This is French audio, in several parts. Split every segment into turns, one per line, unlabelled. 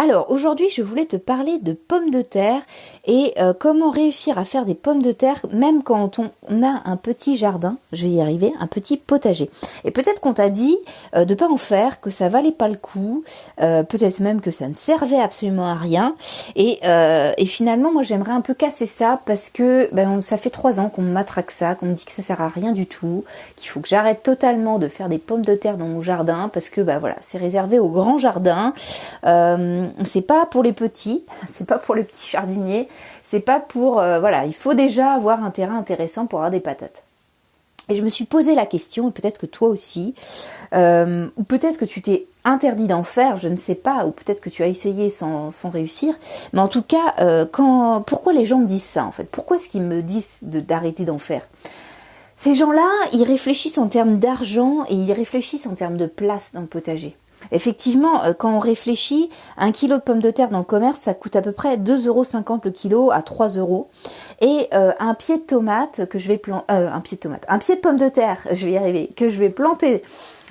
Alors, aujourd'hui, je voulais te parler de pommes de terre et comment réussir à faire des pommes de terre même quand on a un petit jardin, je vais y arriver, un petit potager. Et peut-être qu'on t'a dit de pas en faire, que ça valait pas le coup, peut-être même que ça ne servait absolument à rien. Et finalement, moi, j'aimerais un peu casser ça parce que ça fait 3 ans qu'on me matraque ça, qu'on me dit que ça sert à rien du tout, qu'il faut que j'arrête totalement de faire des pommes de terre dans mon jardin parce que c'est réservé aux grands jardins. C'est pas pour les petits, c'est pas pour les petits jardiniers, c'est pas pour il faut déjà avoir un terrain intéressant pour avoir des patates. Et je me suis posé la question, et peut-être que toi aussi, ou peut-être que tu t'es interdit d'en faire, je ne sais pas, ou peut-être que tu as essayé sans réussir, mais en tout cas, pourquoi les gens me disent ça en fait? Pourquoi est-ce qu'ils me disent d'arrêter d'en faire? Ces gens-là, ils réfléchissent en termes d'argent et ils réfléchissent en termes de place dans le potager. Effectivement, quand on réfléchit, 1 kilo de pommes de terre dans le commerce, ça coûte à peu près 2,50 € le kilo à 3 €. Et un pied de tomate que je vais un pied de pomme de terre, je vais y arriver, que je vais planter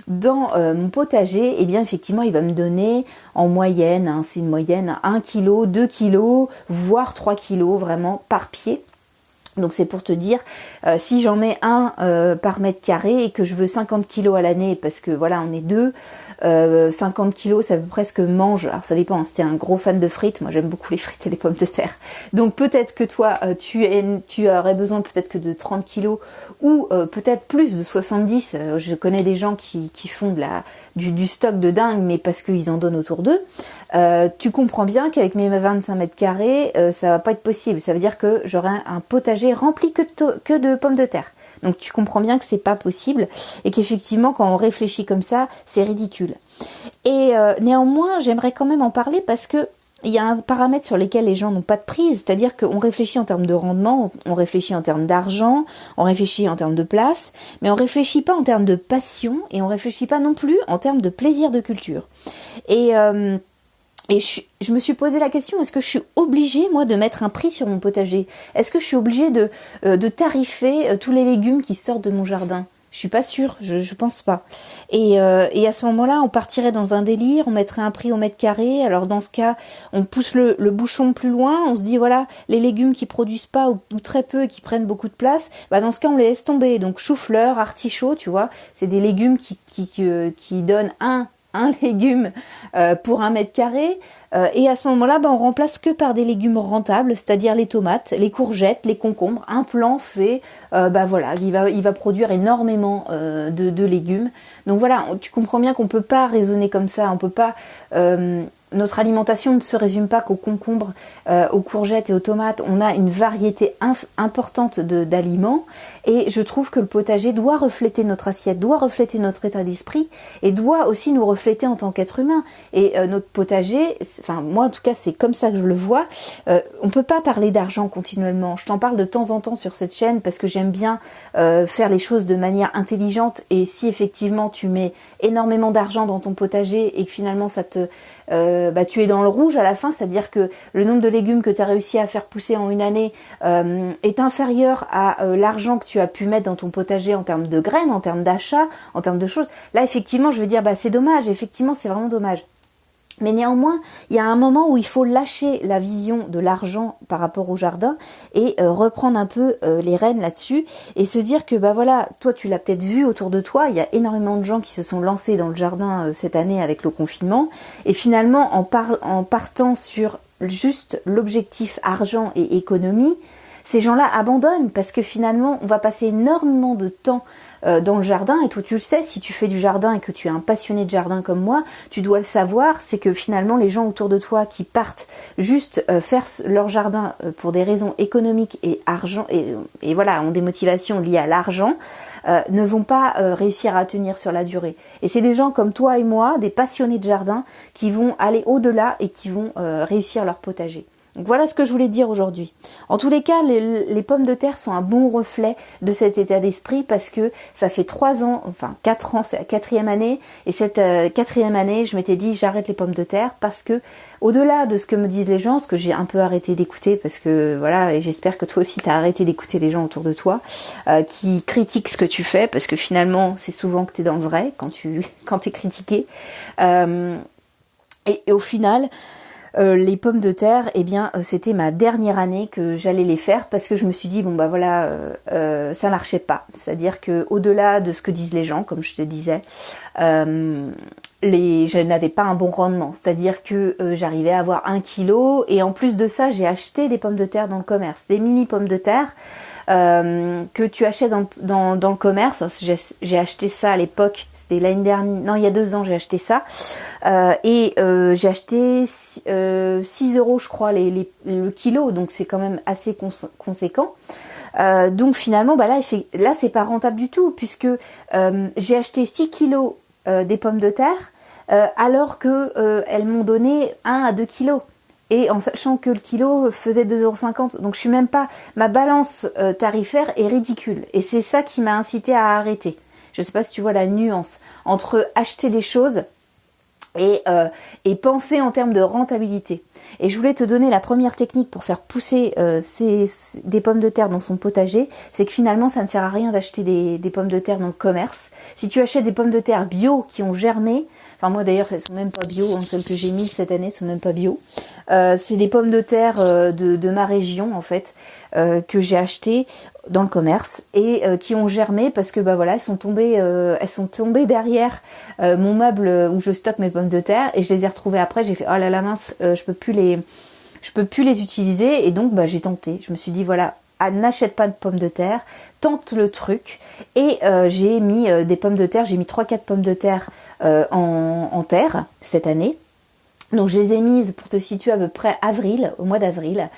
dans mon potager, eh bien effectivement, il va me donner en moyenne, c'est une moyenne, 1 kilo, 2 kilos, voire 3 kilos vraiment par pied. Donc c'est pour te dire, si j'en mets un par mètre carré et que je veux 50 kilos à l'année, parce que voilà, on est deux, 50 kilos, ça peut presque mange. Alors ça dépend, si t'es un gros fan de frites, moi j'aime beaucoup les frites et les pommes de terre. Donc peut-être que toi, tu aurais besoin peut-être que de 30 kilos ou peut-être plus de 70. Je connais des gens qui font du stock de dingue, mais parce qu'ils en donnent autour d'eux. Tu comprends bien qu'avec mes 25 mètres carrés, ça va pas être possible. Ça veut dire que j'aurai un potager rempli que de pommes de terre. Donc tu comprends bien que c'est pas possible et qu'effectivement quand on réfléchit comme ça, c'est ridicule. Et néanmoins, j'aimerais quand même en parler parce que il y a un paramètre sur lequel les gens n'ont pas de prise, c'est-à-dire qu'on réfléchit en termes de rendement, on réfléchit en termes d'argent, on réfléchit en termes de place, mais on réfléchit pas en termes de passion et on réfléchit pas non plus en termes de plaisir de culture. Et je me suis posé la question, est-ce que je suis obligée, moi, de mettre un prix sur mon potager? Est-ce que je suis obligée de tarifer tous les légumes qui sortent de mon jardin? Je suis pas sûre, je pense pas. Et à ce moment-là, on partirait dans un délire, on mettrait un prix au mètre carré. Alors dans ce cas, on pousse le bouchon plus loin, on se dit voilà, les légumes qui produisent pas ou très peu et qui prennent beaucoup de place, dans ce cas, on les laisse tomber. Donc chou-fleur, artichaut, tu vois, c'est des légumes qui donnent un légume pour 1 mètre carré. Et à ce moment-là, on remplace que par des légumes rentables, c'est-à-dire les tomates, les courgettes, les concombres. Un plant fait, il va produire énormément de légumes. Donc voilà, tu comprends bien qu'on peut pas raisonner comme ça, on peut pas. Notre alimentation ne se résume pas qu'aux concombres, aux courgettes et aux tomates. On a une variété importante d'aliments et je trouve que le potager doit refléter notre assiette, doit refléter notre état d'esprit et doit aussi nous refléter en tant qu'être humain. Et notre potager, moi en tout cas c'est comme ça que je le vois, on peut pas parler d'argent continuellement. Je t'en parle de temps en temps sur cette chaîne parce que j'aime bien faire les choses de manière intelligente et si effectivement tu mets énormément d'argent dans ton potager et que finalement ça te tu es dans le rouge à la fin, c'est-à-dire que le nombre de légumes que tu as réussi à faire pousser en une année est inférieur à l'argent que tu as pu mettre dans ton potager en termes de graines, en termes d'achat, en termes de choses. Là, effectivement, je veux dire, c'est dommage. Effectivement, c'est vraiment dommage. Mais néanmoins, il y a un moment où il faut lâcher la vision de l'argent par rapport au jardin et reprendre un peu les rênes là-dessus et se dire que toi tu l'as peut-être vu autour de toi, il y a énormément de gens qui se sont lancés dans le jardin cette année avec le confinement et finalement en partant sur juste l'objectif argent et économie, ces gens-là abandonnent parce que finalement on va passer énormément de temps dans le jardin et toi tu le sais, si tu fais du jardin et que tu es un passionné de jardin comme moi, tu dois le savoir, c'est que finalement les gens autour de toi qui partent juste faire leur jardin pour des raisons économiques et argent et voilà, ont des motivations liées à l'argent, ne vont pas réussir à tenir sur la durée. Et c'est des gens comme toi et moi, des passionnés de jardin, qui vont aller au-delà et qui vont réussir leur potager. Donc voilà ce que je voulais dire aujourd'hui. En tous les cas, les pommes de terre sont un bon reflet de cet état d'esprit parce que ça fait 4 ans, c'est la 4e année. Et cette 4e année, je m'étais dit j'arrête les pommes de terre parce que au-delà de ce que me disent les gens, ce que j'ai un peu arrêté d'écouter parce que voilà, et j'espère que toi aussi tu as arrêté d'écouter les gens autour de toi qui critiquent ce que tu fais parce que finalement c'est souvent que tu es dans le vrai quand tu es critiqué. Et au final, les pommes de terre, eh bien, c'était ma dernière année que j'allais les faire parce que je me suis dit bon bah voilà, ça marchait pas. C'est-à-dire que au-delà de ce que disent les gens, comme je te disais, je n'avais pas un bon rendement. C'est-à-dire que j'arrivais à avoir 1 kilo et en plus de ça, j'ai acheté des pommes de terre dans le commerce, des mini pommes de terre. Que tu achètes dans le commerce. J'ai acheté ça à l'époque, c'était l'année dernière, non il y a 2 ans j'ai acheté ça, et j'ai acheté 6 € je crois le kilo, donc c'est quand même assez conséquent. Donc finalement là c'est pas rentable du tout puisque j'ai acheté 6 kilos des pommes de terre alors que elles m'ont donné 1 à 2 kilos. Et en sachant que le kilo faisait 2,50 €. Donc je suis même pas... Ma balance tarifaire est ridicule. Et c'est ça qui m'a incité à arrêter. Je sais pas si tu vois la nuance entre acheter des choses et penser en termes de rentabilité. Et je voulais te donner la première technique pour faire pousser des pommes de terre dans son potager. C'est que finalement ça ne sert à rien d'acheter des pommes de terre dans le commerce. Si tu achètes des pommes de terre bio qui ont germé, enfin moi d'ailleurs elles sont même pas bio, celles que j'ai mises cette année sont même pas bio. C'est des pommes de terre de ma région en fait que j'ai achetées dans le commerce et qui ont germé parce que bah voilà elles sont tombées derrière mon meuble où je stocke mes pommes de terre et je les ai retrouvées après. J'ai fait oh là là mince, je peux plus les utiliser et donc bah j'ai tenté. Je me suis dit voilà, n'achète pas de pommes de terre, tente le truc et j'ai mis des pommes de terre, j'ai mis 3-4 pommes de terre en terre cette année. Donc je les ai mises pour te situer à peu près au mois d'avril.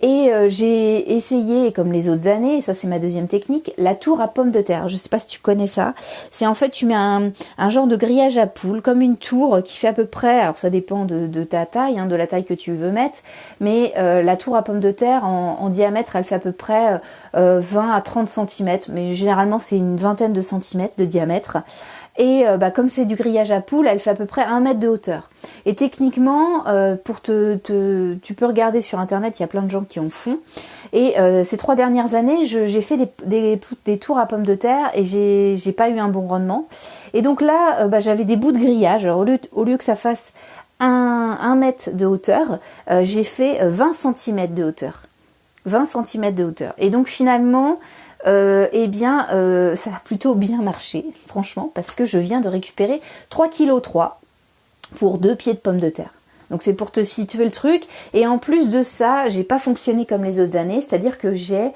Et j'ai essayé, comme les autres années, et ça c'est ma deuxième technique, la tour à pommes de terre. Je sais pas si tu connais ça. C'est en fait, tu mets un genre de grillage à poules, comme une tour qui fait à peu près, alors ça dépend de ta taille, de la taille que tu veux mettre, mais la tour à pommes de terre en diamètre, elle fait à peu près 20 à 30 cm, mais généralement c'est une vingtaine de centimètres de diamètre. Et comme c'est du grillage à poules, elle fait à peu près 1 mètre de hauteur. Et techniquement, tu peux regarder sur internet, il y a plein de gens qui en font. Et ces 3 dernières années, j'ai fait des tours à pommes de terre et j'ai pas eu un bon rendement. Et donc là, j'avais des bouts de grillage. Alors, au lieu que ça fasse 1 mètre de hauteur, j'ai fait 20 cm de hauteur. 20 cm de hauteur. Et donc finalement... ça a plutôt bien marché, franchement, parce que je viens de récupérer 3,3 kg pour 2 pieds de pommes de terre. Donc c'est pour te situer le truc. Et en plus de ça, j'ai pas fonctionné comme les autres années, c'est-à-dire que j'ai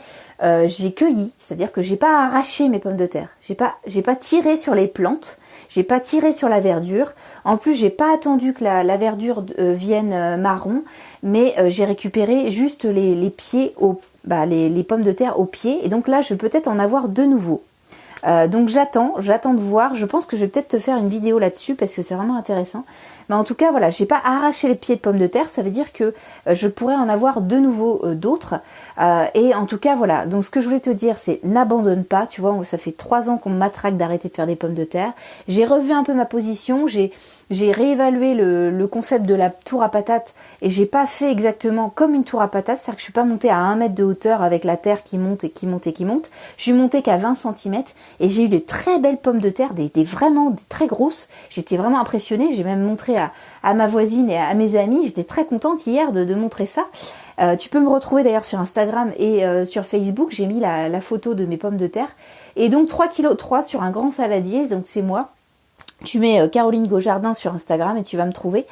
cueilli, c'est-à-dire que j'ai pas arraché mes pommes de terre. J'ai pas tiré sur les plantes, j'ai pas tiré sur la verdure. En plus, j'ai pas attendu que la verdure vienne marron, mais j'ai récupéré juste les pieds les pommes de terre au pied. Et donc là, je vais peut-être en avoir de nouveau. Donc j'attends de voir. Je pense que je vais peut-être te faire une vidéo là-dessus parce que c'est vraiment intéressant. Mais en tout cas, voilà, j'ai pas arraché les pieds de pommes de terre. Ça veut dire que je pourrais en avoir de nouveau d'autres. Et en tout cas, voilà. Donc ce que je voulais te dire, c'est n'abandonne pas. Tu vois, ça fait 3 ans qu'on me matraque d'arrêter de faire des pommes de terre. J'ai revu un peu ma position. J'ai réévalué le concept de la tour à patates et j'ai pas fait exactement comme une tour à patates, c'est-à-dire que je suis pas montée à 1 mètre de hauteur avec la terre qui monte et qui monte et qui monte. Je suis montée qu'à 20 cm et j'ai eu des très belles pommes de terre, des très grosses. J'étais vraiment impressionnée, j'ai même montré à ma voisine et à mes amis. J'étais très contente hier de montrer ça. Tu peux me retrouver d'ailleurs sur Instagram et sur Facebook, j'ai mis la photo de mes pommes de terre. Et donc 3,3 kg sur un grand saladier, donc c'est moi. Tu mets Caroline Gaujardin sur Instagram et tu vas me trouver.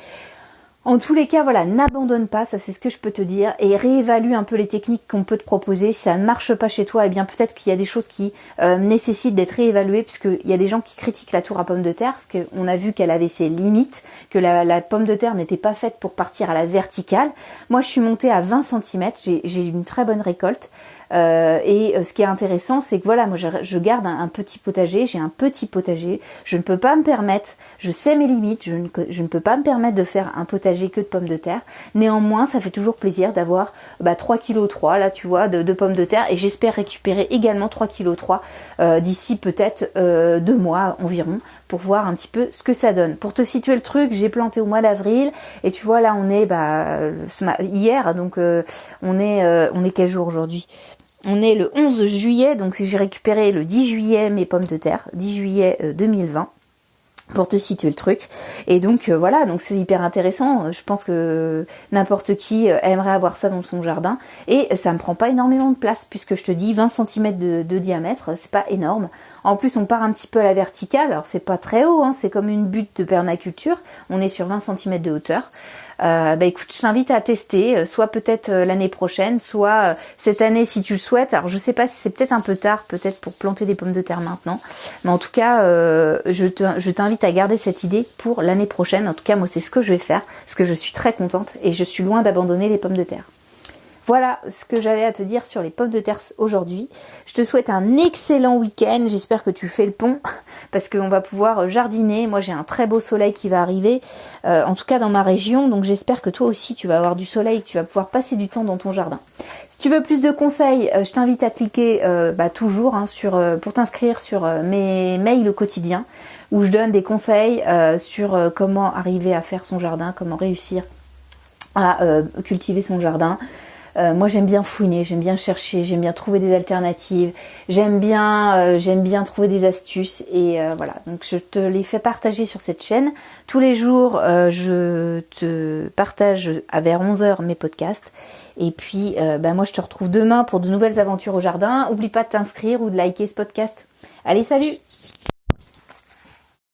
En tous les cas, voilà, n'abandonne pas, ça c'est ce que je peux te dire, et réévalue un peu les techniques qu'on peut te proposer. Si ça ne marche pas chez toi, eh bien peut-être qu'il y a des choses qui nécessitent d'être réévaluées, puisqu'il y a des gens qui critiquent la tour à pommes de terre, parce qu'on a vu qu'elle avait ses limites, que la pomme de terre n'était pas faite pour partir à la verticale. Moi, je suis montée à 20 cm, j'ai eu une très bonne récolte. Ce qui est intéressant, c'est que voilà, moi je garde un petit potager, j'ai un petit potager, je ne peux pas me permettre, je sais mes limites, je ne peux pas me permettre de faire un potager que de pommes de terre. Néanmoins, ça fait toujours plaisir d'avoir 3,3 kg là, tu vois, de pommes de terre, et j'espère récupérer également 3,3 kg d'ici peut-être 2 mois environ, pour voir un petit peu ce que ça donne. Pour te situer le truc, j'ai planté au mois d'avril, et tu vois là on est hier, donc on est quel jour aujourd'hui? On est le 11 juillet, donc j'ai récupéré le 10 juillet mes pommes de terre, 10 juillet 2020. pour te situer le truc. Et donc voilà, donc c'est hyper intéressant. Je pense que n'importe qui aimerait avoir ça dans son jardin. Et ça me prend pas énormément de place, puisque je te dis 20 cm de diamètre, c'est pas énorme. En plus, on part un petit peu à la verticale. Alors c'est pas très haut, hein, c'est comme une butte de permaculture. On est sur 20 cm de hauteur. Écoute, je t'invite à tester, soit peut-être l'année prochaine, soit cette année si tu le souhaites. Alors je sais pas si c'est peut-être un peu tard, peut-être pour planter des pommes de terre maintenant, mais en tout cas, je t'invite à garder cette idée pour l'année prochaine. En tout cas, moi c'est ce que je vais faire, parce que je suis très contente et je suis loin d'abandonner les pommes de terre. Voilà ce que j'avais à te dire sur les pommes de terre aujourd'hui. Je te souhaite un excellent week-end. J'espère que tu fais le pont parce qu'on va pouvoir jardiner. Moi, j'ai un très beau soleil qui va arriver, en tout cas dans ma région. Donc, j'espère que toi aussi, tu vas avoir du soleil, que tu vas pouvoir passer du temps dans ton jardin. Si tu veux plus de conseils, je t'invite à cliquer toujours pour t'inscrire sur mes mails au quotidien où je donne des conseils sur comment arriver à faire son jardin, comment réussir à cultiver son jardin. Moi j'aime bien fouiner, j'aime bien chercher, j'aime bien trouver des alternatives, j'aime bien trouver des astuces et voilà, donc je te les fais partager sur cette chaîne. Tous les jours je te partage vers 11h mes podcasts et puis moi je te retrouve demain pour de nouvelles aventures au jardin. Oublie pas de t'inscrire ou de liker ce podcast. Allez, salut!